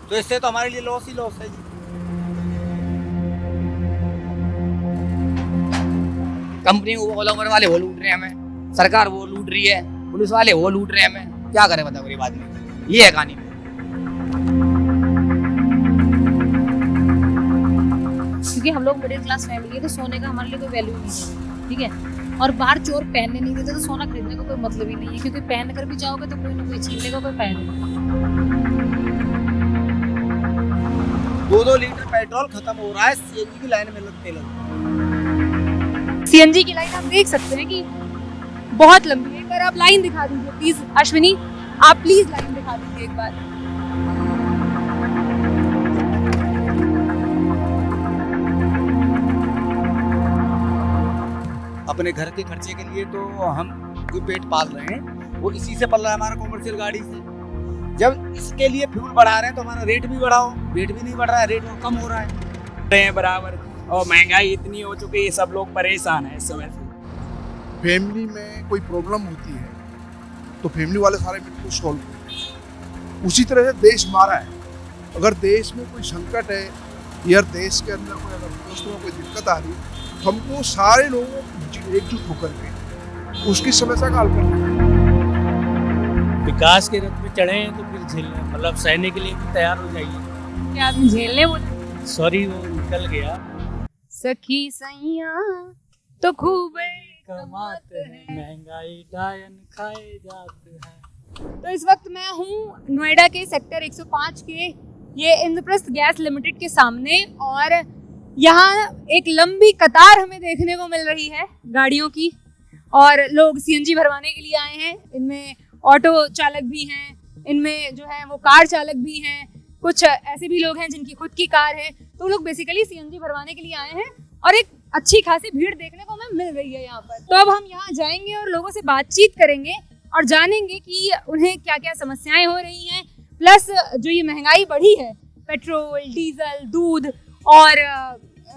तो इससे तो हमारे लिए लॉस ही लॉस है जी। कंपनी ओला उबर वाले वो लूट रहे हैं हमें, सरकार वो लूट रही है, पुलिस वाले वो लूट रहे हैं हमें, क्या करें बताओ गरीब आदमी। ये है कहानी। क्योंकि हम लोग मिडिल क्लास फैमिली है तो सोने का हमारे लिए कोई वैल्यू नहीं है, ठीक है। और बाहर चोर पहनने नहीं देते तो सोना खरीदने का कोई मतलब ही नहीं है, क्योंकि पहन कर भी जाओगे तो कोई ना कोई छीन लेगा, कोई फायदा नहीं। 2-2 लीटर पेट्रोल खत्म हो रहा है, सीएनजी की लाइन में लगते लगे। सीएनजी की लाइन आप देख सकते हैं कि बहुत लंबी है। एक बार आप लाइन दिखा दीजिए प्लीज अश्विनी, आप प्लीज लाइन दिखा दीजिए एक बार। अपने घर के खर्चे के लिए तो हम जो पेट पाल रहे हैं वो इसी से पल रहा है, हमारा कॉमर्शियल गाड़ी से। जब इसके लिए फ्यूल बढ़ा रहे हैं तो हमारा रेट भी बढ़ाओ, रेट भी नहीं बढ़ रहा है, रेट और कम हो रहा है बराबर। और महंगाई इतनी हो चुकी है, सब लोग परेशान हैं इस समय से। फैमिली में कोई प्रॉब्लम होती है तो फैमिली वाले सारे मिलकर सॉल्व करते हैं। उसी तरह से देश हमारा है, अगर देश में कोई संकट है या देश के अंदर कोई अगर पोस्ट में कोई दिक्कत आ रही है तो हमको सारे लोगों को एकजुट होकर के उसकी समस्या का हल करना है। विकास के रथ में चढ़े हैं तो फिर झेलने मतलब सहने के लिए भी तैयार हो जाइए। क्या आप झेलने बोले? सॉरी वो निकल गया। सखी सैया तो खूब कमाते हैं, महंगाई डायन खाए जाते हैं। तो इस वक्त मैं हूँ नोएडा के सेक्टर 105 के ये इंद्रप्रस्थ गैस लिमिटेड के सामने, और यहाँ एक लंबी कतार हमें देखने को मिल रही है गाड़ियों की, और लोग सीएनजी भरवाने के लिए आए हैं। इनमें ऑटो चालक भी हैं, इनमें जो है वो कार चालक भी हैं, कुछ ऐसे भी लोग हैं जिनकी खुद की कार है। तो लोग बेसिकली सीएनजी भरवाने के लिए आए हैं और एक अच्छी खासी भीड़ देखने को हमें मिल रही है यहाँ पर। तो अब हम यहाँ जाएंगे और लोगों से बातचीत करेंगे और जानेंगे कि उन्हें क्या क्या समस्याएं हो रही हैं, प्लस जो ये महंगाई बढ़ी है, पेट्रोल, डीजल, दूध और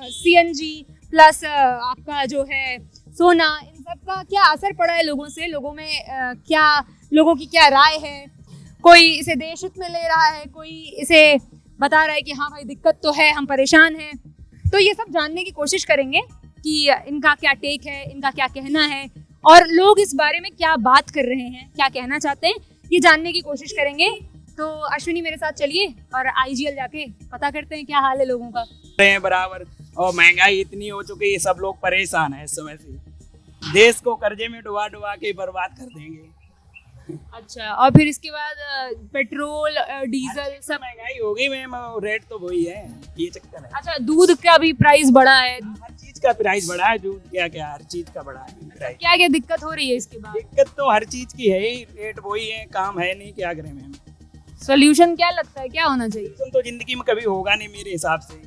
सीएनजी प्लस आपका जो है सोना, इन सब का क्या असर पड़ा है लोगों से, लोगों में क्या लोगों की क्या राय है। कोई इसे देश हित में ले रहा है, कोई इसे बता रहा है कि हाँ भाई दिक्कत तो है, हम परेशान हैं। तो ये सब जानने की कोशिश करेंगे कि इनका क्या टेक है, इनका क्या कहना है और लोग इस बारे में क्या बात कर रहे हैं, क्या कहना चाहते हैं, ये जानने की कोशिश करेंगे। तो अश्विनी मेरे साथ चलिए और आईजीएल जाके पता करते हैं क्या हाल है लोगों का। बराबर। और महंगाई इतनी हो चुकी है, सब लोग परेशान हैं इस समय से। देश को कर्जे में डुबा डुबा के बर्बाद कर देंगे। अच्छा, और फिर इसके बाद पेट्रोल, डीजल सब महंगाई होगी मैम, रेट तो वही है, ये चक्कर है। अच्छा, दूध का भी प्राइस बढ़ा है, हर चीज का प्राइस बढ़ा है, दूध क्या क्या हर चीज का बढ़ा है प्राइस। क्या क्या दिक्कत हो रही है इसके बाद? दिक्कत तो हर चीज की है ही, रेट वही है, काम है नहीं, क्या करें मैम। सोल्यूशन क्या लगता है, क्या होना चाहिए? तो जिंदगी में कभी होगा नहीं, मेरे हिसाब से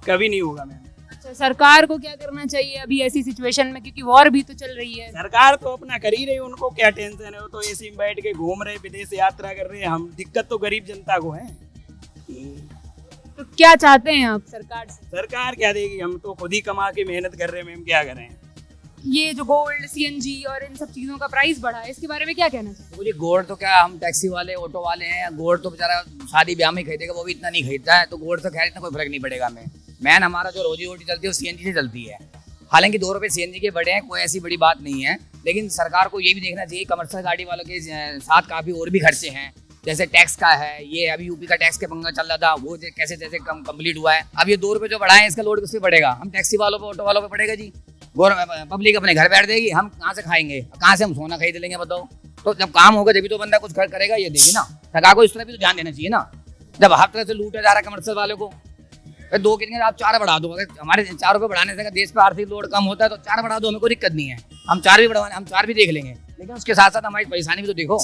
कभी नहीं होगा मैम। अच्छा, सरकार को क्या करना चाहिए अभी ऐसी सिचुएशन में, क्योंकि वॉर भी तो चल रही है? सरकार तो अपना कर ही रही, उनको क्या टेंशन है, वो तो एसी में बैठ के घूम रहे, विदेश यात्रा कर रहे हैं। हम दिक्कत तो गरीब जनता को है। तो क्या चाहते हैं आप सरकार से? सरकार क्या देगी, हम तो खुद ही कमा के मेहनत कर रहे हैं मैम, क्या करें। ये जो गोल्ड, सीएनजी और इन सब चीजों का प्राइस बढ़ा है, इसके बारे में क्या कहना चाहिए? मुझे गोल्ड तो क्या, हम टैक्सी वाले, ऑटो वाले हैं, गोल्ड तो बेचारा शादी ब्याह में खरीदेगा, वो भी इतना नहीं खरीदता है, तो गोल्ड तो खैर इतना कोई फर्क नहीं पड़ेगा हमें। मैन हमारा जो रोजी रोटी चलती है वो सीएनजी से चलती है। हालांकि 2 रुपये सीएनजी के बढ़े हैं, कोई ऐसी बड़ी बात नहीं है, लेकिन सरकार को ये भी देखना चाहिए कमर्शियल गाड़ी वालों के साथ काफ़ी और भी खर्चे हैं, जैसे टैक्स का है। ये अभी यूपी का टैक्स के पंगा चल रहा था, वो कैसे जैसे कंप्लीट हुआ है। अब ये 2 रुपये जो बढ़ाए इसका लोड किस पे पड़ेगा? हम टैक्सी वालों पे, ऑटो वालों पे पड़ेगा जी। पब्लिक अपने घर बैठ देगी, हम कहाँ से खाएंगे, कहाँ से हम सोना खरीद लेंगे बताओ। तो जब काम होगा जब भी तो बंदा कुछ करेगा, ये देखिए ना। सरकार को इस तरह भी तो ध्यान देना चाहिए ना। जब हर तरह से लूटा जा रहा है कमर्शियल वालों को, 2 कितने आप 4 बढ़ा दो। अगर हमारे 4 रुपये बढ़ाने से देश पे आर्थिक लोड कम होता है तो 4 बढ़ा दो, हमें कोई दिक्कत नहीं है। हम 4 भी बढ़वाने, हम 4 भी देख लेंगे, लेकिन उसके साथ साथ हमारी परेशानी भी तो देखो।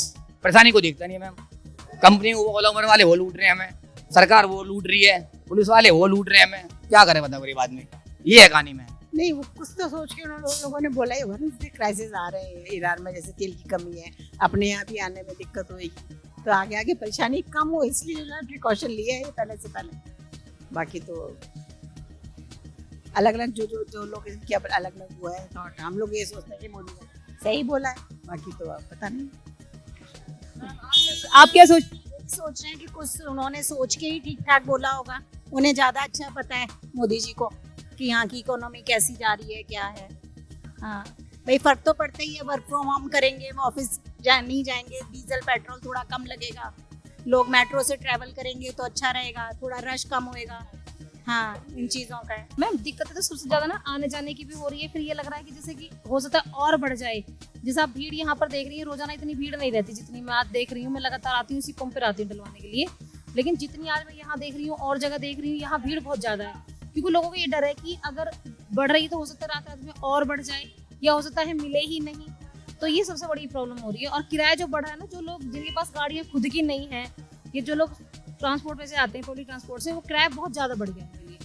परेशानी को देखता नहीं है मैम। कंपनी ओला उबर वाले वो लूट रहे हैं हमें, सरकार वो लूट रही है, पुलिस वाले वो लूट रहे हैं हमें, क्या करें बताओ गरीब आदमी। ये है कहानी में। नहीं, वो कुछ तो सोच के उन लोगों ने बोला ही होगा ना, जैसे क्राइसिस आ रहे हैं ईरान में, जैसे तेल की कमी है, अपने यहाँ भी आने में दिक्कत होगी, तो आगे आगे परेशानी कम हो, इसलिए उन्होंने प्रिकॉशन लिए है पहले से पहले। बाकी तो अलग अलग जो लोग इनकी अलग अलग हुआ है थॉट। हम लोग ये सोचते हैं कि मोदी ने सही बोला है, बाकी तो अब पता नहीं। आप क्या सोच ठीक सोच रहे हैं कि कुछ उन्होंने सोच के ही ठीक ठाक बोला होगा। उन्हें ज़्यादा अच्छा पता है मोदी जी को कि यहाँ की इकोनॉमी कैसी जा रही है, क्या है। हाँ भाई, फर्क तो पड़ता ही है। वर्क फ्रॉम होम करेंगे, ऑफिस नहीं जाएंगे, डीजल पेट्रोल थोड़ा कम लगेगा, लोग मेट्रो से ट्रैवल करेंगे तो अच्छा रहेगा, थोड़ा रश कम होएगा। हाँ, इन चीज़ों का है। मैम दिक्कत तो सबसे ज्यादा ना आने जाने की भी हो रही है। फिर ये लग रहा है कि जैसे कि हो सकता है और बढ़ जाए। जैसे आप भीड़ यहाँ पर देख रही हैं, रोजाना इतनी भीड़ नहीं रहती जितनी मैं आज देख रही हूँ। मैं लगातार आती हूँ, इसी पंप पे आती हूँ डलवाने के लिए, लेकिन जितनी आज मैं यहाँ देख रही हूँ और जगह देख रही हूँ, यहाँ भीड़ बहुत ज्यादा है। क्योंकि लोगों को ये डर है कि अगर बढ़ रही है तो हो सकता है रात रात में और बढ़ जाए, या हो सकता है मिले ही नहीं। तो ये सबसे बड़ी प्रॉब्लम हो रही है। और किराया जो बढ़ा है ना, जो लोग जिनके पास गाड़ियाँ खुद की नहीं है, ये जो लोग ट्रांसपोर्ट में से आते हैं, पब्लिक ट्रांसपोर्ट से, वो किराया बहुत ज़्यादा बढ़ गया है उनके लिए।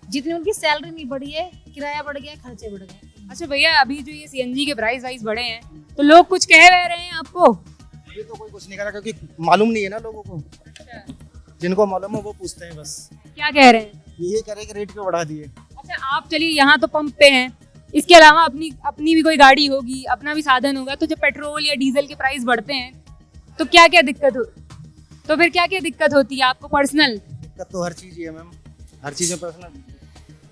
जितनी उनकी सैलरी नहीं बढ़ी है, किराया बढ़ गया है, खर्चे बढ़ गए। अच्छा भैया, अभी जो ये सीएनजी के प्राइस वाइस बढ़े हैं, तो लोग कुछ कह रहे हैं आपको? ये तो कोई कुछ नहीं कर रहा, क्योंकि मालूम नहीं है ना लोगों को। जिनको मालूम है वो पूछते हैं बस। क्या कह रहे हैं? यही कह रहे कि रेट क्यों बढ़ा दिए। अच्छा, आप चलिए यहाँ तो पंप पे हैं, इसके अलावा अपनी भी कोई गाड़ी होगी, अपना भी साधन होगा, तो जब पेट्रोल या डीजल के प्राइस बढ़ते हैं तो क्या क्या दिक्कत हो, तो फिर क्या क्या दिक्कत होती है आपको पर्सनल? दिक्कत तो हर चीज़ ही है मैम, हर चीज़ में पर्सनल,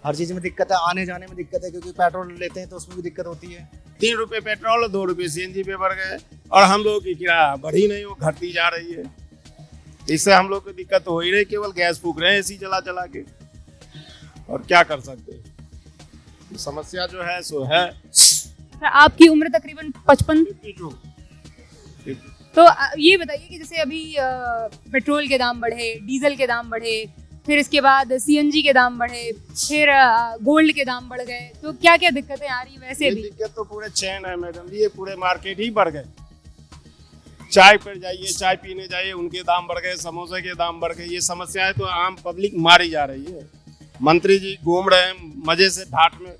हर चीज़ में दिक्कत है। आने जाने में दिक्कत है, क्योंकि पेट्रोल लेते हैं तो उसमें भी दिक्कत होती है। 3 रुपए पेट्रोल और 2 रुपए सीएनजी पे बढ़ गए, और हम लोगों की किराया बढ़ी नहीं, वो घटती जा रही है। इससे हम लोग को दिक्कत तो हो ही रही, केवल गैस फूक रहे हैं एसी चला चला के, और क्या कर सकते हैं। समस्या जो है सो है। अच्छा, आपकी उम्र तकरीबन 55। तो ये बताइए कि जैसे अभी पेट्रोल के दाम बढ़े, डीजल के दाम बढ़े, फिर इसके बाद सीएनजी के दाम बढ़े, फिर गोल्ड के दाम बढ़ गए, तो क्या क्या दिक्कतें आ रही? वैसे भी दिक्कत तो पूरे चैन है मैडम, ये पूरे मार्केट ही बढ़ गए। चाय पर जाइए, चाय पीने जाइए, उनके दाम बढ़ गए, समोसे के दाम बढ़ गए। ये समस्याएं तो आम पब्लिक मारी जा रही है। मंत्री जी घूम रहे हैं मजे से ढाट में,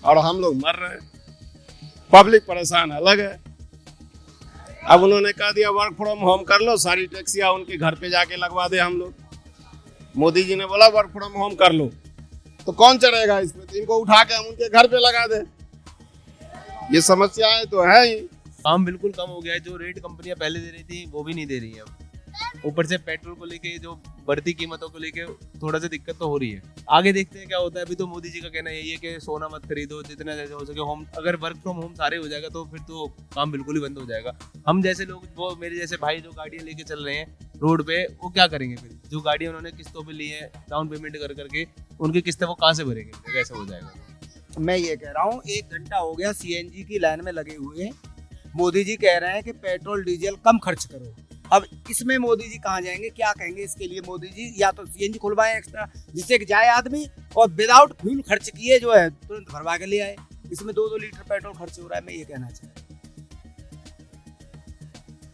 और हम लोग मर रहे हैं। पब्लिक परेशान अलग है। अब उन्होंने कह दिया वर्क फ्रॉम होम कर लो, सारी टैक्सियां उनके घर पे जाके लगवा दे हम लोग। मोदी जी ने बोला वर्क फ्रॉम होम कर लो, तो कौन चढ़ेगा इसमें? तो इनको उठा के हम उनके घर पे लगा दे। ये समस्याएं तो है ही। काम बिल्कुल कम हो गया है। जो रेट कंपनियां पहले दे रही थी वो भी नहीं दे रही है अब। ऊपर से पेट्रोल को लेके, जो बढ़ती कीमतों को लेके थोड़ा सा दिक्कत तो हो रही है। आगे देखते हैं क्या होता है। अभी तो मोदी जी का कहना यही है कि सोना मत खरीदो, जितना जैसे हो सके होम। अगर वर्क फ्रॉम होम सारे हो जाएगा तो फिर तो काम बिल्कुल ही बंद हो जाएगा। हम जैसे लोग, वो मेरे जैसे भाई जो गाड़ियां लेके चल रहे हैं रोड पे, वो क्या करेंगे फिर? जो गाड़ियां उन्होंने किस्तों पे ली है, डाउन पेमेंट कर करके, उनकी किस्तें वो कहाँ से भरेंगे? कैसे हो जाएगा? मैं ये कह रहा हूँ, 1 घंटा हो गया सीएनजी की लाइन में लगे हुए। मोदी जी कह रहे हैं कि पेट्रोल डीजल कम खर्च करो। अब इसमें मोदी जी कहाँ जाएंगे, क्या कहेंगे इसके लिए? मोदी जी या तो सीएनजी खुलवाएं एक्स्ट्रा, जिससे कि जाए आदमी, और विदाउट फ्यूल खर्च किए जो है तुरंत भरवा के ले आए। इसमें 2-2 लीटर पेट्रोल खर्च हो रहा है, मैं ये कहना चाहता हूँ।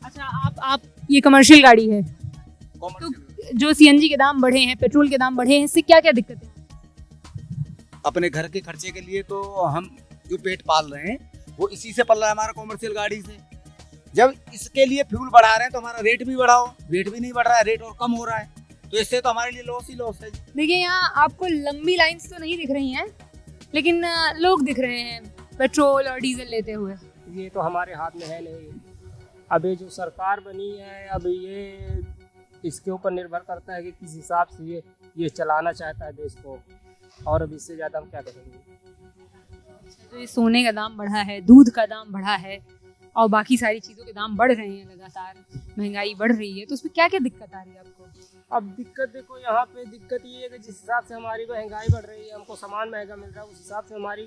अच्छा, आप ये कमर्शियल गाड़ी है, तो जो सीएनजी के दाम बढ़े हैं, पेट्रोल के दाम बढ़े हैं, इससे क्या क्या दिक्कतें हैं? अपने घर के खर्चे के लिए तो हम जो पेट पाल रहे हैं वो इसी से पल रहा है, हमारा कॉमर्शियल गाड़ी से। जब इसके लिए फ्यूल बढ़ा रहे हैं तो हमारा रेट भी बढ़ाओ, रेट भी नहीं बढ़ रहा है, रेट और कम हो रहा है, तो इससे तो हमारे लिए लॉस ही लॉस है। देखिए, यहाँ आपको लंबी लाइंस तो नहीं दिख रही हैं, लेकिन लोग दिख रहे हैं पेट्रोल और डीजल लेते हुए। ये तो हमारे हाथ में है नहीं। अभी जो सरकार बनी है, अब ये इसके ऊपर निर्भर करता है कि किस हिसाब से ये चलाना चाहता है देश को, और अब इससे ज़्यादा हम क्या करेंगे। तो ये सोने का दाम बढ़ा है, दूध का दाम बढ़ा है, और बाकी सारी चीज़ों के दाम बढ़ रहे हैं लगातार, महंगाई बढ़ रही है, तो उसमें क्या क्या दिक्कत आ रही है आपको? अब दिक्कत देखो, यहाँ पे दिक्कत ये है कि जिस हिसाब से हमारी महंगाई बढ़ रही है, हमको सामान महंगा मिल रहा है, उस हिसाब से हमारी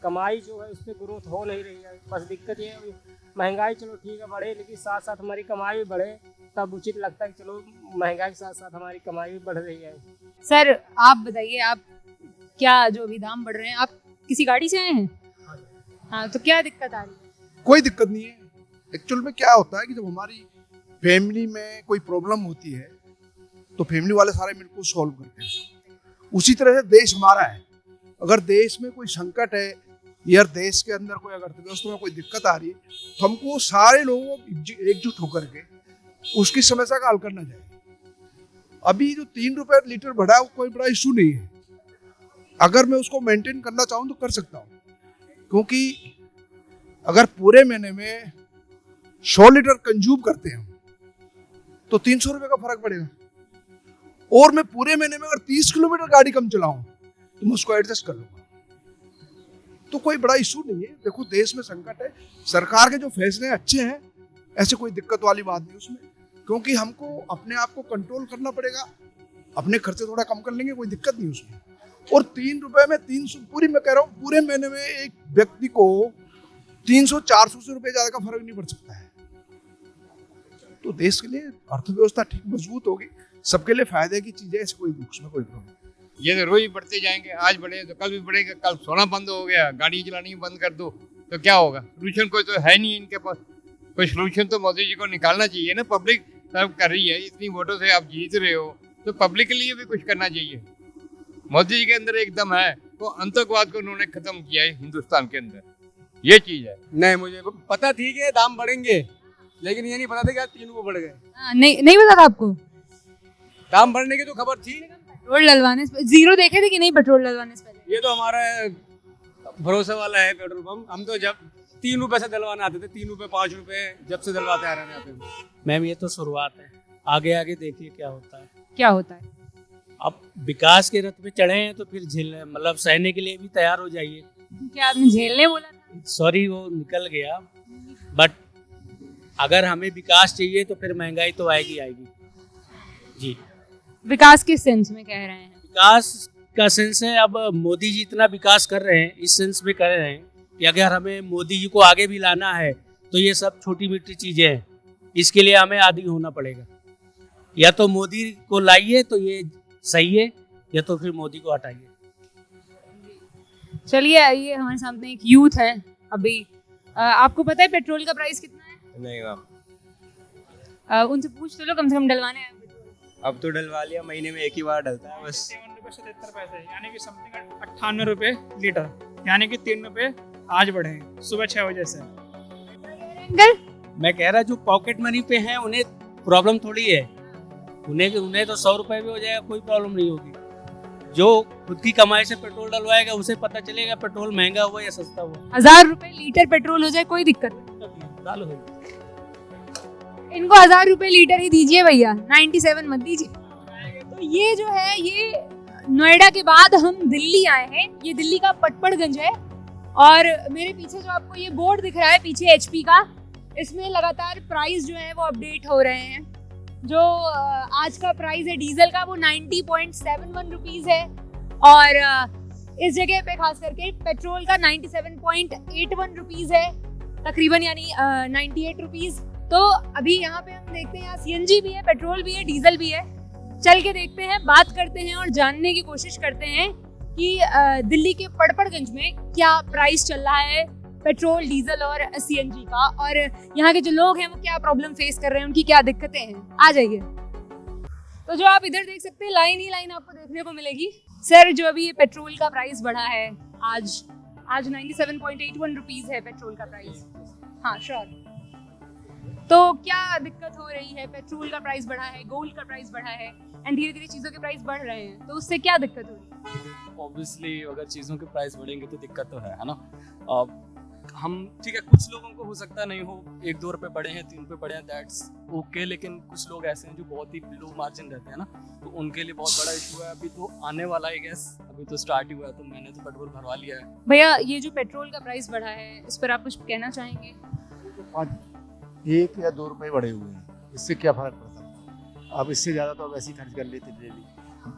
कमाई जो है उस पर ग्रोथ हो नहीं रही है। बस दिक्कत ये है, महंगाई चलो ठीक है बढ़े, लेकिन साथ साथ हमारी कमाई भी बढ़े, तब उचित लगता है कि चलो महंगाई के साथ साथ हमारी कमाई भी बढ़ रही है। सर आप बताइए, आप क्या जो अभी दाम बढ़ रहे हैं, आप किसी गाड़ी से आए हैं? हाँ, तो क्या दिक्कत आ रही है? कोई दिक्कत नहीं है। एक्चुअल में क्या होता है कि जब हमारी फैमिली में कोई प्रॉब्लम होती है तो फैमिली वाले सारे मिलकर सॉल्व करते हैं। उसी तरह से देश हमारा है। अगर देश में कोई संकट है या देश के अंदर कोई अगर अर्थव्यवस्था में कोई दिक्कत आ रही है, तो हमको सारे लोगों को एकजुट होकर के उसकी समस्या का हल करना चाहिए। अभी जो 3 रुपए लीटर बढ़ा है वो कोई बड़ा इशू नहीं है। अगर मैं उसको मेंटेन करना चाहूँ तो कर सकता हूँ, क्योंकि अगर पूरे महीने में 100 लीटर कंज्यूम करते हैं तो 300 रुपये का फर्क पड़ेगा। और मैं पूरे महीने में अगर 30 किलोमीटर गाड़ी कम चलाऊं तो मैं उसको एडजस्ट कर लूंगा। तो कोई बड़ा इशू नहीं है। देखो देश में संकट है, सरकार के जो फैसले अच्छे हैं, ऐसे कोई दिक्कत वाली बात नहीं उसमें, क्योंकि हमको अपने आप को कंट्रोल करना पड़ेगा। अपने खर्चे थोड़ा कम कर लेंगे, कोई दिक्कत नहीं उसमें। और 3 रुपए में 300 पूरी, मैं कह रहा हूँ पूरे महीने में एक व्यक्ति को 300-400 रुपए ज्यादा का फर्क नहीं पड़ सकता है। तो देश के लिए अर्थव्यवस्था ठीक मजबूत होगी, सबके लिए फायदे की चीजें, ऐसे कोई उसमें कोई प्रॉब्लम। ये तो रोज बढ़ते जाएंगे, आज बढ़े तो कल भी बढ़ेगा। कल सोना बंद हो गया, गाड़ी चलानी बंद कर दो तो क्या होगा? सोल्यूशन कोई तो है नहीं इनके पास। कोई सोल्यूशन तो मोदी जी को निकालना चाहिए ना। पब्लिक सब कर रही है, इतनी वोटों से आप जीत रहे हो तो पब्लिक के लिए भी कुछ करना चाहिए। मोदी जी के अंदर एकदम है, वो आतंकवाद को उन्होंने खत्म किया है हिंदुस्तान के अंदर, ये चीज है। नहीं, मुझे पता थी कि दाम बढ़ेंगे, लेकिन ये नहीं पता था कि आज 3 रुपए बढ़ गए। नहीं पता था आपको? दाम बढ़ने की तो खबर थी। पेट्रोल डलवाने से जीरो देखे थे कि नहीं? पेट्रोल डलवाने से पहले ये तो हमारा भरोसे वाला है पेट्रोल पंप। हम तो जब 3 रुपए से डलवाने आते थे, 3 रुपए 5 रुपए जब से डलवाते आ रहे हैं यहाँ पे। मैम ये तो शुरुआत है, आगे आगे देखिए क्या होता है। क्या होता है? अब विकास के रथ पे चढ़े हैं तो फिर झेलने, मतलब सहने के लिए भी तैयार हो जाइए। क्या आपने झेलने बोला था? सॉरी वो निकल गया। बट अगर हमें विकास चाहिए तो फिर महंगाई तो आएगी जी। विकास किस सेंस में कह रहे हैं? विकास का सेंस है, अब मोदी जी इतना विकास कर रहे हैं, इस सेंस में कर रहे हैं कि अगर हमें मोदी जी को आगे भी लाना है तो ये सब छोटी मोटी चीजें हैं, इसके लिए हमें आदी होना पड़ेगा। या तो मोदी को लाइए तो ये सही है, या तो फिर मोदी को हटाइए। चलिए आइए, हमारे सामने एक यूथ है अभी। आपको पता है पेट्रोल का प्राइस कितना है? नहीं मैम। उनसे पूछ तो लो, कम से कम डलवाने हैं। अब तो डलवा लिया, महीने में एक ही बार डलता है बस। 57 रुपये 77 पैसे, यानी कि समथिंग 98 रुपये लीटर, यानी कि 3 रुपये आज बढ़े हैं सुबह 6 बजे से। अंकल मैं कह रहा जो पॉकेट मनी पे हैं उन्हें प्रॉब्लम थोड़ी है, उन्हें तो 100 रुपए भी हो जाएगा, कोई प्रॉब्लम नहीं होगी। जो खुद की कमाई से पेट्रोल डलवाएगा उसे पता चलेगा पेट्रोल महंगा हुआ या सस्ता हुआ। 1000 रुपए लीटर पेट्रोल हो जाए कोई दिक्कत नहीं। इनको 1000 रुपए लीटर ही दीजिए भैया, 97 मत दीजिए। तो ये जो है, ये नोएडा के बाद हम दिल्ली आए हैं। ये दिल्ली का पटपड़गंज है और मेरे पीछे जो आपको ये बोर्ड दिख रहा है पीछे HP का, इसमें लगातार प्राइस जो है वो अपडेट हो रहे हैं। जो आज का प्राइस है डीजल का वो 90.71 रुपीज़ है और इस जगह पे खास करके पेट्रोल का 97.81 रुपीज़ है तकरीबन, यानी 98 रुपीज़। तो अभी यहाँ पे हम देखते हैं, यहाँ CNG भी है, पेट्रोल भी है, डीजल भी है। चल के देखते हैं, बात करते हैं और जानने की कोशिश करते हैं कि दिल्ली के पटपड़गंज में क्या प्राइस चल रहा है पेट्रोल, डीजल और CNG का, और यहाँ के जो लोग हैं वो क्या प्रॉब्लम फेस कर रहे हैं, उनकी क्या दिक्कतें हैं। आ जाइए। तो जो आप इधर देख सकते हैं, लाइन ही लाइन आपको देखने को मिलेगी। सर, जो अभी ये पेट्रोल का प्राइस बढ़ा है, आज 97.81 रुपीज़ है पेट्रोल का प्राइस। हाँ श्योर। तो क्या दिक्कत हो रही है? पेट्रोल का प्राइस बढ़ा है, गोल्ड का प्राइस बढ़ा है एंड धीरे धीरे चीज़ों के प्राइस बढ़ रहे हैं, तो उससे क्या दिक्कत हो रही है? ऑब्वियसली अगर चीज़ों के प्राइस बढ़ेंगे तो दिक्कत तो है ना। हम ठीक है, कुछ लोगों को हो सकता नहीं हो, 1-2 रुपए बढ़े हैं, 3 रुपए बढ़े हैं, दैट्स ओके। लेकिन कुछ लोग ऐसे हैं जो बहुत ही लो मार्जिन रहते हैं ना, तो उनके लिए बहुत बड़ा इशू है। अभी तो आने वाला है, गैस अभी तो स्टार्ट ही हुआ है, तो मैंने तो पेट्रोल भरवा लिया है। भैया, ये जो पेट्रोल का प्राइस बढ़ा है इस पर आप कुछ कहना चाहेंगे? 1 या 2 रुपए बढ़े हुए हैं, इससे क्या फर्क पड़ता? अब इससे ज़्यादा तो अब ऐसे ही खर्च कर लेते डेली।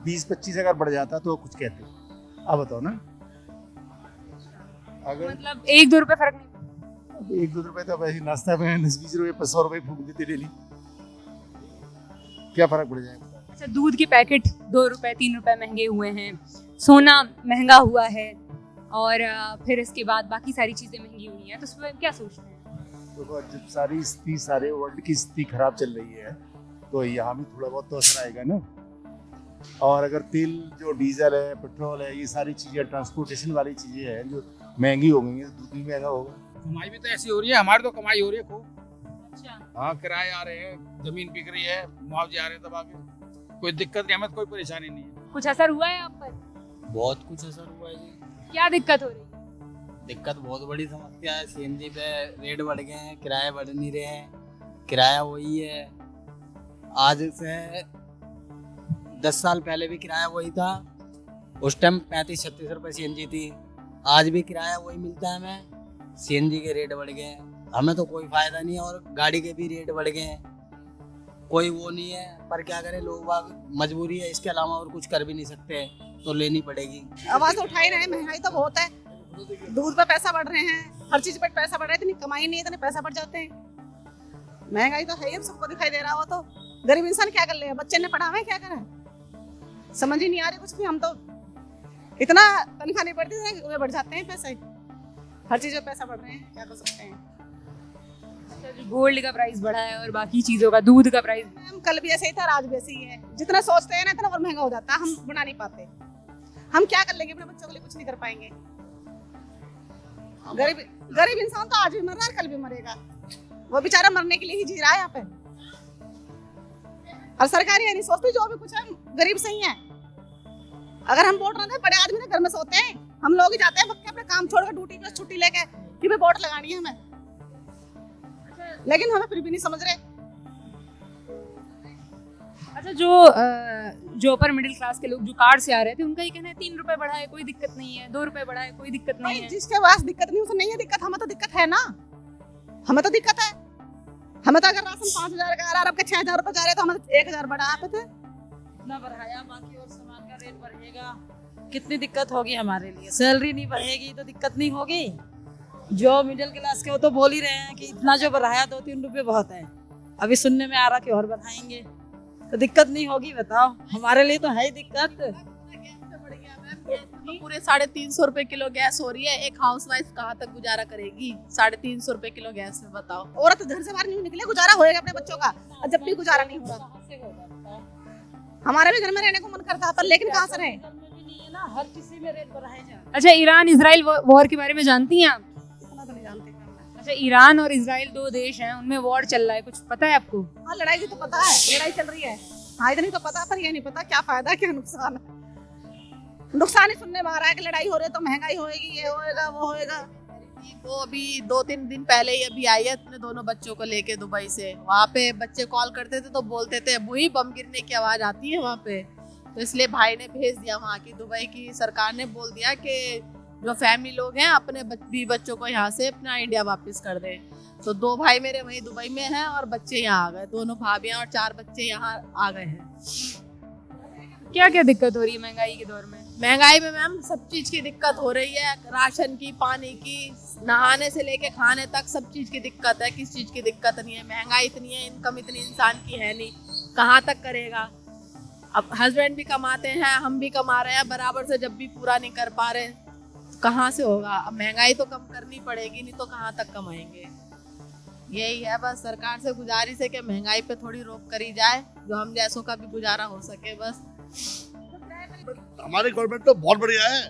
20-25 अगर बढ़ जाता तो कुछ कहते। अब बताओ ना, अगर मतलब 1-2 रुपए फर्क नहीं। 1-2 रुपए तो वैसे नाश्ता में 10-20 रुपए 100 रुपए फूक देते डेली, क्या फर्क पड़ जाएगा? अच्छा, दूध के पैकेट 2 रुपए 3 रुपए महंगे हुए हैं, सोना महंगा हुआ है और फिर इसके बाद बाकी सारी चीज़ें महंगी हुई हैं, तो उस पर क्या सोचते हैं? तो जब सारी स्थिति, सारे वर्ल्ड की स्थिति खराब चल रही है तो यहाँ भी थोड़ा बहुत तो असर आएगा ना। और अगर तेल, जो डीजल है, पेट्रोल है, ये सारी चीज़ें ट्रांसपोर्टेशन वाली चीज़ें हैं जो महंगी हो गई है, दूध भी महंगा होगा। कमाई भी तो ऐसी हो रही है, हमारी तो कमाई हो रही है खूब। अच्छा। हाँ, किराए आ रहे हैं, जमीन बिक रही है, मुआवजे आ रहे हैं, तब आगे कोई दिक्कत नहीं, हमें कोई परेशानी नहीं है। कुछ असर हुआ है आप पर? बहुत कुछ असर हुआ है जी। क्या दिक्कत हो रही है? दिक्कत बहुत बड़ी समस्या है। CNG पे रेट बढ़ गए हैं, किराए बढ़ नहीं रहे हैं, किराया वही है। आज से 10 साल पहले भी किराया वही था, उस टाइम 35-36 रुपये CNG थी। आज भी किराया वही मिलता है हमें। CNG के रेट बढ़ गए, हमें तो कोई फायदा नहीं है, और गाड़ी के भी रेट बढ़ गए हैं, कोई वो नहीं है। पर क्या करें, लोग बाग मजबूरी है, इसके अलावा और कुछ कर भी नहीं सकते, तो लेनी पड़ेगी। आवाज उठा ही रहे हैं, महंगाई तो बहुत है, दूध पे पैसा बढ़ रहे हैं, हर चीज पे पैसा बढ़ रहा है, इतनी कमाई नहीं है, इतने पैसा बढ़ जाते हैं। महंगाई तो है ही, सबको दिखाई दे रहा हो। तो गरीब इंसान क्या कर ले, बच्चे ने पढ़ा है क्या करें, समझ ही नहीं आ रही कुछ भी। हम तो इतना तनख्वाह नहीं बढ़ती, वे बढ़ जाते हैं पैसे, हर चीज में पैसा बढ़ रहे हैं, क्या कर सकते हैं। गोल्ड का प्राइस बढ़ा है और बाकी चीजों का, दूध का प्राइस। कल भी ऐसे ही था, आज भी ऐसे ही है। जितना सोचते हैं ना, इतना और महंगा हो जाता है, हम बना नहीं पाते। हम क्या कर लेंगे, अपने बच्चों के लिए कुछ नहीं कर पाएंगे। गरीब इंसान तो आज भी मर रहा है, कल भी मरेगा। वो बेचारा मरने के लिए ही जी रहा है यहाँ पे। और सरकारी नहीं सोचती, जो भी कुछ है गरीब सही है। अगर हम वोट ना दें, बड़े आदमी ना घर में सोते हैं, हम लोग ही जाते हैं वक्त अपने काम छोड़कर ड्यूटी पे छुट्टी लेके कि भाई वोट लगानी है हमें, लेकिन हमें फिर भी नहीं समझ रहे। अच्छा, जो अपर मिडिल क्लास के लोग जो कार से आ रहे थे, उनका ये कहना है 3 रुपए बढ़ा है कोई दिक्कत नहीं है, 2 रुपए बढ़ा है कोई दिक्कत नहीं है। जिसके पास दिक्कत नहीं, उसे नहीं है दिक्कत, हमें तो दिक्कत है ना, हमें तो दिक्कत है। हमें तो अगर राशन 5,000 का आ रहा है, अब 6,000 रुपए जा रहे, तो हमें 1,000 बढ़ा पे थे ना बढ़ाया, बाकी और सामान का रेट बढ़ेगा, कितनी दिक्कत होगी हमारे लिए। सैलरी नहीं बढ़ेगी तो दिक्कत नहीं होगी। जो मिडिल क्लास के वो तो बोल ही रहे हैं कि इतना जो बढ़ाया 2-3 रुपए बहुत है, अभी सुनने में आ रहा कि और बढ़ाएंगे, तो दिक्कत नहीं होगी। बताओ, हमारे लिए तो है ही दिक्कत। तो पूरे 350 रुपए किलो गैस हो रही है, एक हाउसवाइफ कहाँ तक गुजारा करेगी 350 रुपए किलो गैस में, बताओ। औरत घर से बाहर नहीं निकले, गुजारा होएगा अपने बच्चों का, और जब भी गुजारा नहीं हो रहा। हमारे भी घर में रहने को मन करता था, लेकिन कहाँ से रहे, हर किसी में रेट बढ़ाए जा रहे हैं। अच्छा, ईरान इजराइल वॉर के बारे में जानती हैं आप? इतना तो नहीं जानते। अच्छा, ईरान और इजराइल 2 देश हैं, उनमें वॉर चल रहा है, कुछ पता है आपको? हाँ, लड़ाई की तो पता है, लड़ाई चल रही है। हाँ, इतनी तो पता, पर ये नहीं पता क्या फायदा क्या नुकसान है। नुकसान ही सुनने में आ रहा है कि लड़ाई हो रही है तो महंगाई होएगी, ये होएगा वो होएगा। वो अभी 2-3 दिन पहले ही अभी आई है अपने दोनों बच्चों को लेके दुबई से। वहाँ पे बच्चे कॉल करते थे तो बोलते थे वही बम गिरने की आवाज आती है वहाँ पे, तो इसलिए भाई ने भेज दिया। वहाँ की दुबई की सरकार ने बोल दिया कि जो फैमिली लोग हैं अपने बच्चों को यहाँ से अपना इंडिया वापस कर दे। तो 2 भाई मेरे वहीं दुबई में हैं और बच्चे यहाँ आ गए, दोनों भाभियाँ और 4 बच्चे यहाँ आ गए हैं। क्या क्या दिक्कत हो रही है महंगाई के दौर में? महंगाई में मैम सब चीज की दिक्कत हो रही है, राशन की, पानी की, नहाने से लेके खाने तक सब चीज की दिक्कत है। किस चीज की दिक्कत नहीं है? महंगाई इतनी है, इनकम इतनी इंसान की है नहीं, कहाँ तक करेगा। अब हस्बैंड भी कमाते हैं, हम भी कमा रहे हैं बराबर से, जब भी पूरा नहीं कर पा रहे कहाँ से होगा। अब महंगाई तो कम करनी पड़ेगी, नहीं तो कहाँ तक कमाएंगे। यही है बस, सरकार से गुजारिश है कि महंगाई पे थोड़ी रोक करी जाए, जो हम जैसों का भी गुजारा हो सके बस। हमारी गवर्नमेंट तो बहुत बढ़िया है।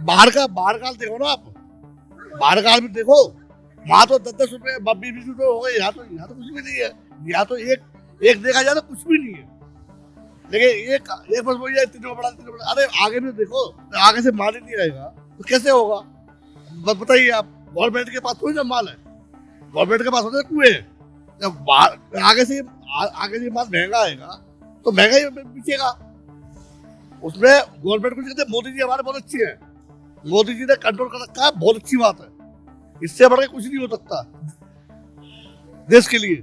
बाहर का देखो ना आप, बाहर का भी देखो, वहाँ तो 10-10 रुपए 20-20 रुपए हो गए। यहाँ तो कुछ भी नहीं है। यहाँ तो एक देखा जाए तो कुछ भी नहीं है, लेकिन एक बस वही है, 3 रुपए बढ़ा। अरे आगे भी देखो, आगे से माल ही नहीं आएगा तो कैसे होगा? बस बताइए आप, गवर्नमेंट के पास थोड़ी ना माल है, गवर्नमेंट के पास होते कुएं हैं। जब आगे से माल महंगा आएगा तो महंगाई बिकेगा। उसमें गवर्नमेंट को कहते हैं मोदी जी हमारे बहुत अच्छे हैं, मोदी जी ने कंट्रोल कर रखा है, बहुत अच्छी बात है। इससे बढ़ के कुछ नहीं हो सकता देश के लिए,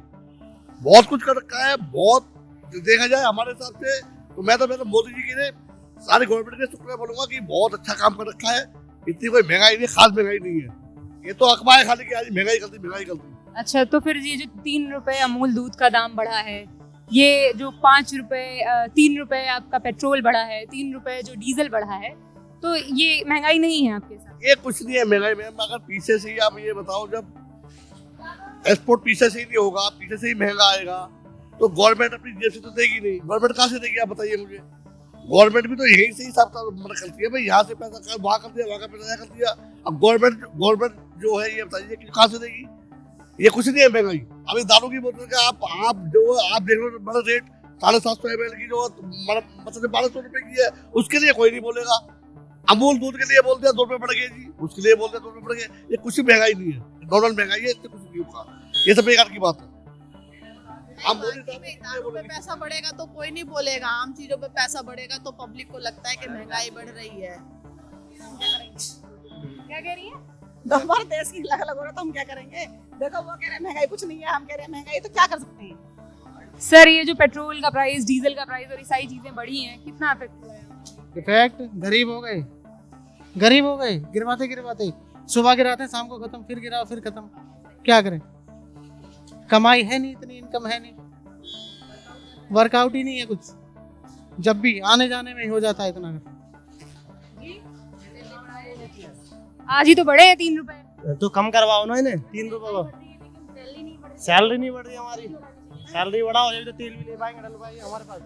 बहुत कुछ कर रखा है। बहुत देखा जाए हमारे हिसाब से तो मैं तो मोदी जी के सारी गवर्नमेंट के शुक्रिया बोलूंगा कि बहुत अच्छा काम कर रखा है। इतनी कोई महंगाई नहीं, खास महंगाई नहीं है। ये तो अखबार है खाली कि आज महंगाई करती। अच्छा, तो फिर ये जो 3 रुपए अमूल दूध का दाम बढ़ा है, ये जो 5 रुपए 3 रुपए आपका पेट्रोल बढ़ा है, 3 रुपए जो डीजल बढ़ा है, तो ये महंगाई नहीं है आपके साथ? ये कुछ नहीं है महंगाई में। अगर पीछे से ही आप ये बताओ, जब एक्सपोर्ट पीछे से ही नहीं होगा, पीछे से ही महंगा आएगा, तो गवर्नमेंट अपनी जेब से तो देगी नहीं। गवर्नमेंट कहाँ से देगी आप बताइए मुझे? गवर्नमेंट भी तो यही से हिसाब करती है भाई, यहाँ से पैसा वहाँ कर दिया, वहाँ का पैसा कर दिया। अब गवर्नमेंट जो है ये बताइए कि कहाँ से देगी? ये कुछ नहीं है महंगाई। अभी दारू की बोतल का आप देख लो, बड़ा रेट 750 ml की जो मतलब 1200 रुपए की है, उसके लिए कोई नहीं बोलेगा। अमूल दूध के लिए बोल दिया 2 रुपए बढ़ गए जी, उसके लिए बोल दिया 2 रुपए बढ़ गए। ये कुछ महंगाई नहीं है, नॉर्मल महंगाई है, इससे कुछ नहीं होगा। ये सब बेकार की बात है। हम बाकी में दारू पे पैसा बढ़ेगा तो कोई नहीं बोलेगा, आम चीजों पे पैसा बढ़ेगा तो पब्लिक को लगता है कि महंगाई बढ़ रही है। क्या कह रही है? तो हमारे देश की अलग अलग हो रहा तो हम क्या करेंगे? देखो वो कह रहे हैं महंगाई कुछ नहीं है, हम कह रहे हैं महंगाई, तो क्या कर सकते हैं? सर ये जो पेट्रोल का प्राइस, डीजल का प्राइस और ये सारी चीजें बढ़ी हैं, कितना इफेक्ट हुआ है? इफेक्ट गरीब हो गए, गरीब हो गए, गिरवाते गिरवाते सुबह गिराते शाम को खत्म, फिर गिराओ फिर खत्म, क्या करें? कमाई है नहीं, इतनी इनकम है नहीं, वर्कआउट ही नहीं है कुछ, जब भी आने जाने में ही हो जाता है इतना। आज ही तो बढ़े हैं 3 रुपए। तो कम करवाओ ना इन्हें 3 रुपए को, सैलरी नहीं बढ़ रही हमारी, सैलरी बढ़ा हो जाए तो तेल भी ले पाएंगे डलवाइए हमारे पास।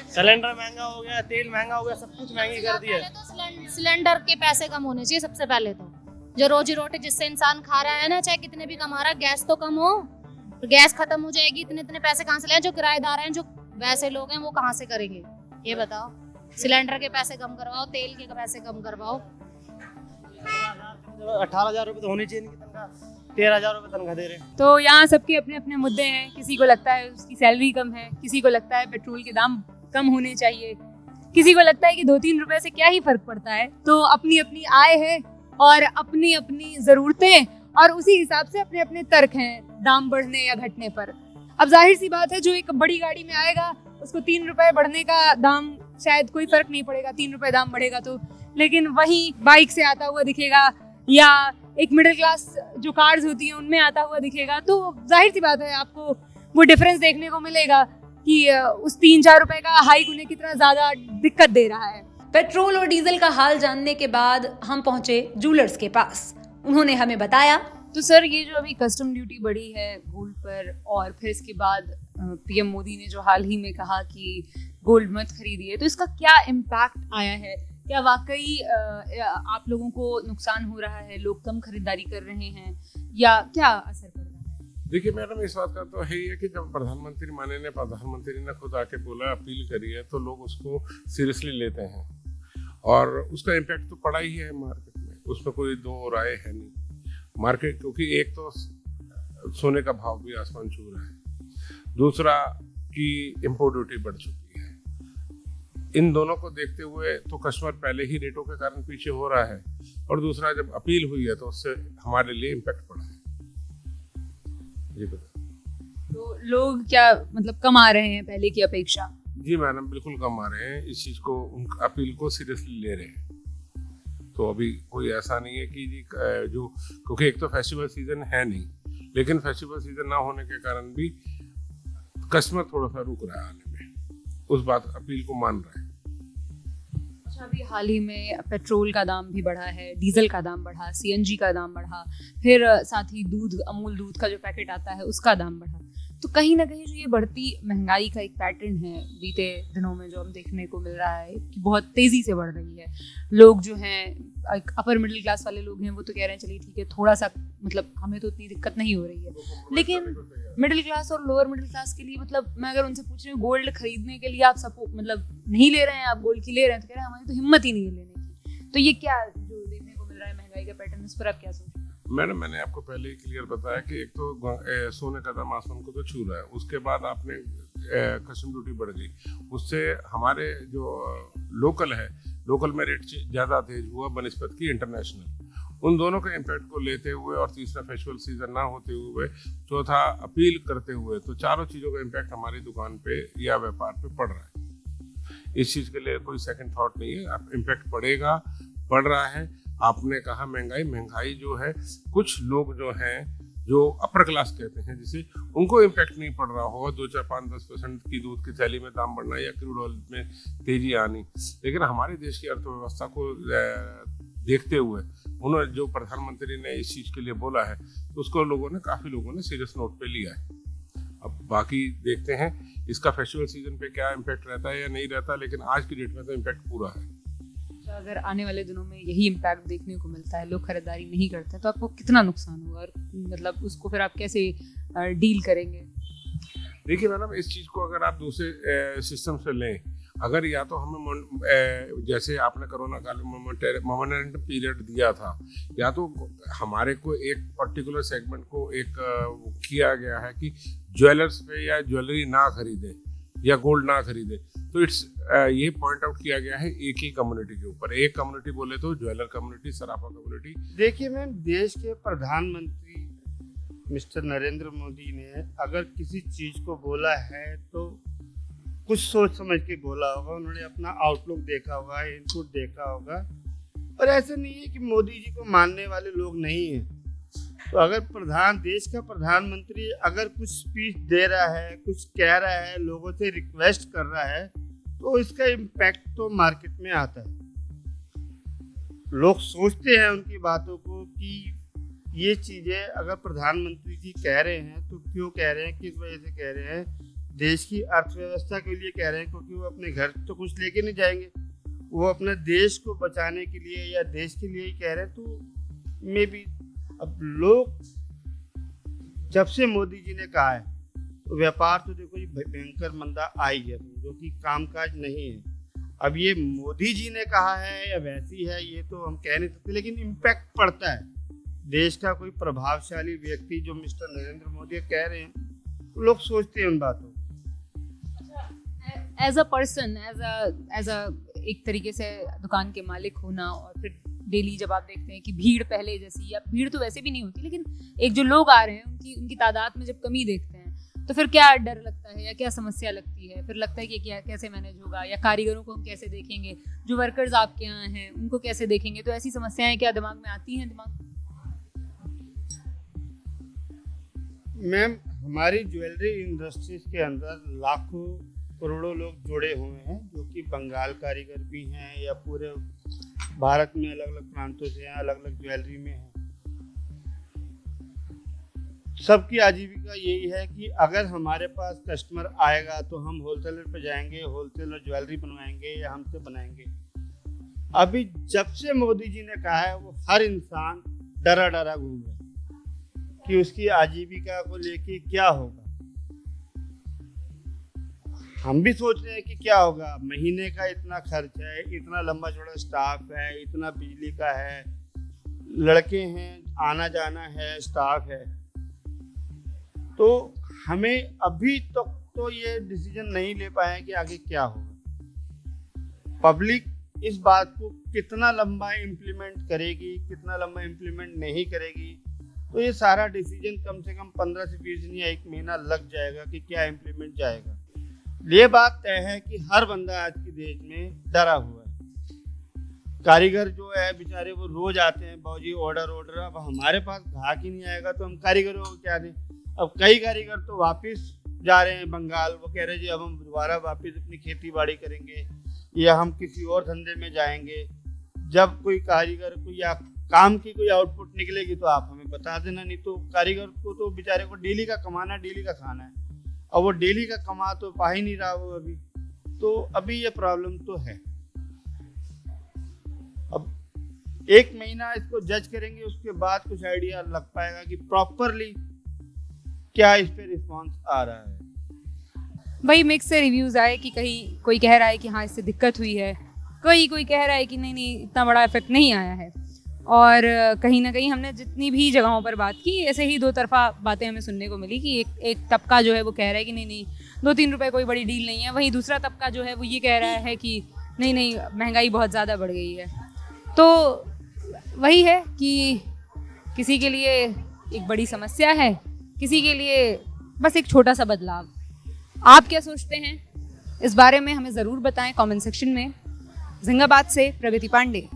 सिलेंडर महंगा हो गया, तेल महंगा हो गया, सब कुछ महंगी कर दिया। तो सिलेंडर के पैसे कम होने चाहिए सबसे पहले तो, जो रोजी रोटी जिससे इंसान खा रहा है ना, चाहे कितने भी कमा रहा है, गैस तो कम हो, गैस खत्म हो जाएगी, इतने इतने पैसे कहाँ से लाएं? जो किराएदार हैं, जो वैसे लोग हैं, वो कहाँ से करेंगे ये बताओ? सिलेंडर के पैसे कम करवाओ, तेल के पैसे कम करवाओ। 18,000 रुपए तो होनी चाहिए इनकी तनख्वाह, 13,000 रुपए तनख्वाह दे रहे हैं। तो यहाँ सबके अपने अपने मुद्दे हैं, किसी को लगता है उसकी सैलरी कम है, किसी को लगता है पेट्रोल के दाम कम होने चाहिए, किसी को लगता है कि 2-3 रुपए से क्या ही फर्क पड़ता है। तो अपनी अपनी आय है और अपनी अपनी ज़रूरतें, और उसी हिसाब से अपने अपने तर्क हैं दाम बढ़ने या घटने पर। अब जाहिर सी बात है, जो एक बड़ी गाड़ी में आएगा उसको 3 रुपए बढ़ने का दाम शायद कोई फर्क नहीं पड़ेगा, 3 रुपए दाम बढ़ेगा तो, लेकिन वही बाइक से आता हुआ दिखेगा या एक मिडिल क्लास जो कार्स होती हैं उनमें आता हुआ दिखेगा, तो जाहिर सी बात है आपको वो डिफरेंस देखने को मिलेगा कि उस 3-4 रुपए का हाइक उन्हें कितना ज़्यादा दिक्कत दे रहा है। पेट्रोल और डीजल का हाल जानने के बाद हम पहुंचे जूलर्स के पास। उन्होंने हमें बताया, तो सर ये जो अभी कस्टम ड्यूटी बढ़ी है गोल्ड पर, और फिर इसके बाद पीएम मोदी ने जो हाल ही में कहा कि गोल्ड मत खरीदिए, तो इसका क्या इम्पैक्ट आया है? क्या वाकई आप लोगों को नुकसान हो रहा है, लोग कम खरीदारी कर रहे हैं, या क्या असर पड़ रहा है? देखिए मैडम, इस बात का तो है ही है कि जब माननीय प्रधानमंत्री ने खुद आके बोला, अपील करी है, तो लोग उसको सीरियसली लेते हैं और उसका इम्पैक्ट तो पड़ा ही है मार्केट में, उसमें कोई दो राय है नहीं। मार्केट, क्योंकि एक तो सोने का भाव भी आसमान छू रहा है, दूसरा कि इम्पोर्ट ड्यूटी बढ़ चुकी है। इन दोनों को देखते हुए तो कस्टमर पहले ही रेटों के कारण पीछे हो रहा है, और दूसरा जब अपील हुई है तो उससे हमारे लिए इम्पैक्ट पड़ा है। जी बता, तो लोग क्या मतलब कम आ रहे हैं पहले की अपेक्षा? जी मैडम, बिल्कुल कम आ रहे हैं, इस चीज़ को, उन अपील को सीरियसली ले रहे हैं। तो अभी कोई ऐसा नहीं है कि जी जो, क्योंकि एक तो फेस्टिवल सीजन है नहीं, लेकिन फेस्टिवल सीजन ना होने के कारण भी कस्टमर थोड़ा सा रुक रहा है आने में, उस बात अपील को मान रहा है। अच्छा, अभी हाल ही में पेट्रोल का दाम भी बढ़ा है, डीजल का दाम बढ़ा, सीएनजी का दाम बढ़ा, फिर साथ ही दूध, अमूल दूध का जो पैकेट आता है उसका दाम बढ़ा। तो कहीं ना कहीं जो ये बढ़ती महंगाई का एक पैटर्न है बीते दिनों में जो हम देखने को मिल रहा है कि बहुत तेज़ी से बढ़ रही है। लोग जो हैं, अपर मिडिल क्लास वाले लोग हैं, वो तो कह रहे हैं चलिए ठीक है, थोड़ा सा मतलब हमें तो इतनी दिक्कत नहीं हो रही है, लेकिन मिडिल क्लास और लोअर मिडिल क्लास के लिए, मतलब मैं अगर उनसे पूछ रही हूँ गोल्ड खरीदने के लिए आप सपोर्ट मतलब नहीं ले रहे हैं, आप गोल्ड की ले रहे हैं, तो कह रहे हैं हमारी तो हिम्मत ही नहीं है लेने की। तो ये क्या जो देखने को मिल रहा है महंगाई का पैटर्न, इस पर आप क्या सोचते हैं? मैडम, मैंने आपको पहले ही क्लियर बताया कि एक तो सोने का दाम आसमान को तो छू रहा है, उसके बाद आपने कस्टम ड्यूटी बढ़ गई, उससे हमारे जो लोकल है, लोकल में रेट ज़्यादा तेज हुआ बनिस्बत की इंटरनेशनल। उन दोनों के इम्पैक्ट को लेते हुए और तीसरा फेस्टिवल सीजन ना होते हुए, चौथा अपील करते हुए, तो चारों चीज़ों का इम्पैक्ट हमारी दुकान पे या व्यापार पे पड़ रहा है। इस चीज़ के लिए कोई सेकंड थॉट नहीं है, इम्पैक्ट पड़ेगा, पड़ रहा है। आपने कहा महंगाई जो है, कुछ लोग जो हैं जो अपर क्लास कहते हैं, जिसे उनको इम्पैक्ट नहीं पड़ रहा होगा, 2-4-5-10% की दूध की थैली में दाम बढ़ना या क्रूड ऑयल में तेजी आनी, लेकिन हमारे देश की अर्थव्यवस्था को देखते हुए उन्होंने जो प्रधानमंत्री ने इस चीज़ के लिए बोला है, तो उसको काफ़ी लोगों ने सीरियस नोट पे लिया है। अब बाकी देखते हैं इसका फेस्टिवल सीजन पे क्या इम्पैक्ट रहता है या नहीं रहता, लेकिन आज की डेट में तो इम्पैक्ट पूरा है। अगर आने वाले दिनों में यही इम्पैक्ट देखने को मिलता है, लोग खरीदारी नहीं करते, तो आपको कितना नुकसान होगा और मतलब उसको फिर आप कैसे डील करेंगे? देखिए मैडम, इस चीज़ को अगर आप दूसरे सिस्टम से लें, अगर या तो हमें जैसे आपने कोरोना काल में मोमेंटम पीरियड दिया था, या तो हमारे को एक पर्टिकुलर सेगमेंट को एक किया गया है कि ज्वेलर्स पे या ज्वेलरी ना खरीदे या गोल्ड ना खरीदे, तो ये पॉइंट आउट किया गया है एक ही कम्युनिटी के ऊपर। एक कम्युनिटी बोले तो ज्वेलर कम्युनिटी, सराफा कम्युनिटी। देखिए मैम, देश के प्रधानमंत्री मिस्टर नरेंद्र मोदी ने अगर किसी चीज़ को बोला है तो कुछ सोच समझ के बोला होगा। उन्होंने अपना आउटलुक देखा होगा, इनपुट देखा होगा, और ऐसा नहीं है कि मोदी जी को मानने वाले लोग नहीं हैं। तो अगर देश का प्रधानमंत्री अगर कुछ स्पीच दे रहा है, कुछ कह रहा है, लोगों से रिक्वेस्ट कर रहा है, तो इसका इम्पैक्ट तो मार्केट में आता है। लोग सोचते हैं उनकी बातों को कि ये चीज़ें अगर प्रधानमंत्री जी कह रहे हैं तो क्यों कह रहे हैं, किस वजह से कह रहे हैं। देश की अर्थव्यवस्था के लिए कह रहे हैं, क्योंकि वो अपने घर तो कुछ लेके नहीं जाएंगे, वो अपने देश को बचाने के लिए या देश के लिए ही कह रहे हैं। तो मे बी अब लोग जब से मोदी जी ने कहा है तो व्यापार तो देखो ये भयंकर मंदा आई है, जो कि कामकाज नहीं है। अब ये मोदी जी ने कहा है या वैसी है ये तो हम कह नहीं सकते, लेकिन इम्पैक्ट पड़ता है। देश का कोई प्रभावशाली व्यक्ति जो मिस्टर नरेंद्र मोदी कह रहे हैं, तो लोग सोचते हैं उन बातों। As a person, as a एक तरीके से दुकान के मालिक होना, और फिर डेली जब आप देखते हैं कि भीड़ पहले जैसी, या भीड़ तो वैसे भी नहीं होती, लेकिन एक जो लोग आ रहे हैं उनकी तादाद में जब कमी देखते हैं, तो फिर क्या डर लगता है या क्या समस्या लगती है? फिर लगता है कि क्या कैसे मैनेज होगा, या कारीगरों को हम कैसे देखेंगे, जो वर्कर्स आपके यहाँ हैं उनको कैसे देखेंगे? तो ऐसी समस्याएं क्या दिमाग में आती हैं? मैम, हमारी ज्वेलरी इंडस्ट्रीज के अंदर लाखों करोड़ों लोग जुड़े हुए हैं, जो कि बंगाल कारीगर भी हैं या पूरे भारत में अलग अलग प्रांतों से हैं, अलग अलग ज्वेलरी में हैं। सबकी आजीविका यही है कि अगर हमारे पास कस्टमर आएगा तो हम होलसेलर पे जाएंगे, होलसेलर ज्वेलरी बनवाएंगे या हमसे बनाएंगे। अभी जब से मोदी जी ने कहा है, वो हर इंसान डरा डरा घूम रहा है कि उसकी आजीविका को लेके क्या होगा। हम भी सोच रहे हैं कि क्या होगा, महीने का इतना खर्च है, इतना लंबा चौड़ा स्टाफ है, इतना बिजली का है, लड़के हैं, आना जाना है, स्टाफ है। तो हमें अभी तक तो ये डिसीजन नहीं ले पाए कि आगे क्या होगा। पब्लिक इस बात को कितना लंबा इम्प्लीमेंट करेगी, कितना लंबा इम्प्लीमेंट नहीं करेगी, तो ये सारा डिसीजन कम से कम 15 से 20 दिन या 1 महीना लग जाएगा कि क्या इम्प्लीमेंट जाएगा। ये बात तय है कि हर बंदा आज के देश में डरा हुआ है। कारीगर जो है बेचारे, वो रोज आते हैं, बाबूजी ऑर्डर। अब हमारे पास ग्राहक ही नहीं आएगा तो हम कारीगरों को क्या दें। अब कई कारीगर तो वापस जा रहे हैं बंगाल, वो कह रहे हैं जी अब हम दोबारा वापस अपनी खेती बाड़ी करेंगे या हम किसी और धंधे में जाएंगे। जब कोई कारीगर को या काम की कोई आउटपुट निकलेगी तो आप हमें बता देना, नहीं तो कारीगर को तो बेचारे को डेली का कमाना, डेली का खाना है, और वो डेली का कमा तो पा ही नहीं रहा वो अभी। तो अभी ये प्रॉब्लम तो है। अब 1 महीना इसको जज करेंगे, उसके बाद कुछ आइडिया लग पाएगा कि प्रॉपरली क्या इस पे रिस्पॉन्स आ रहा है। वही मिक्स से रिव्यूज़ आए कि कहीं कोई कह रहा है कि हाँ इससे दिक्कत हुई है, कोई कह रहा है कि नहीं इतना बड़ा इफेक्ट नहीं आया है। और कहीं ना कहीं हमने जितनी भी जगहों पर बात की, ऐसे ही दो तरफा बातें हमें सुनने को मिली कि एक तबका जो है वो कह रहा है कि नहीं 2-3 रुपए कोई बड़ी डील नहीं है, वहीं दूसरा तबका जो है वो ये कह रहा है कि नहीं महंगाई बहुत ज़्यादा बढ़ गई है। तो वही है कि किसी के लिए एक बड़ी समस्या है, किसी के लिए बस एक छोटा सा बदलाव। आप क्या सोचते हैं इस बारे में हमें ज़रूर बताएं कमेंट सेक्शन में। जिंदाबाद से प्रगति पांडे।